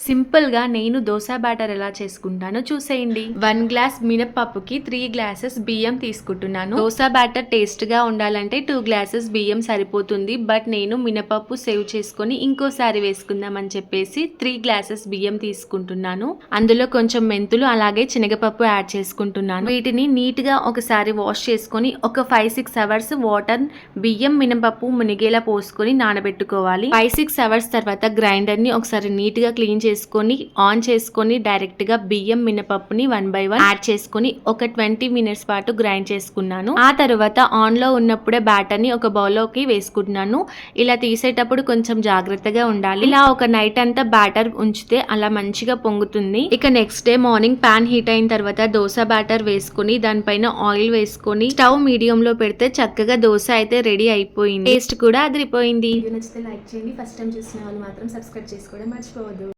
సింపుల్గా నేను దోశ బ్యాటర్ ఎలా చేసుకుంటానో చూసేయండి. 1 గ్లాస్ మినపప్పుకి 3 గ్లాసెస్ బియ్యం తీసుకుంటున్నాను. దోశ బ్యాటర్ టేస్ట్గా ఉండాలంటే 2 గ్లాసెస్ బియ్యం సరిపోతుంది. బట్ నేను మినపప్పు సేవ్ చేసుకొని ఇంకోసారి వేసుకుందామని చెప్పేసి 3 గ్లాసెస్ బియ్యం తీసుకుంటున్నాను. అందులో కొంచెం మెంతులు అలాగే శనగపప్పు యాడ్ చేసుకుంటున్నాను. వీటిని నీట్గా ఒకసారి వాష్ చేసుకొని ఒక 5-6 అవర్స్ వాటర్ బియ్యం మినపప్పు మునిగేలా పోసుకొని నానబెట్టుకోవాలి. 5-6 అవర్స్ తర్వాత గ్రైండర్ని ఒకసారి నీట్గా క్లీన్ చేసుకొని ఆన్ చేసుకొని డైరెక్ట్గా బియ్యం మినపప్పుని 1 by 1 యాడ్ చేసుకొని ఒక 20 మినిట్స్ పాటు గ్రైండ్ చేసుకున్నాను. ఆ తర్వాత ఆన్లో ఉన్నప్పుడే బ్యాటర్ని ఒక బౌల్లోకి వేసుకుంటున్నాను. ఇలా తీసేటప్పుడు కొంచెం జాగ్రత్తగా ఉండాలి. ఇలా ఒక నైట్ అంతా బ్యాటర్ ఉంచితే అలా మంచిగా పొంగుతుంది. ఇక next day morning pan heat అయిన తర్వాత దోశ బ్యాటర్ వేసుకొని దానిపైన ఆయిల్ వేసుకొని స్టవ్ మీడియంలో పెడితే చక్కగా దోశ అయితే రెడీ అయిపోయింది. టేస్ట్ కూడా అదిరిపోయింది. నచ్చితే లైక్ చేయండి. ఫస్ట్ టైం చూసిన వాళ్ళు మాత్రం సబ్స్క్రైబ్ చేసుకోవడం మర్చిపోవద్దు.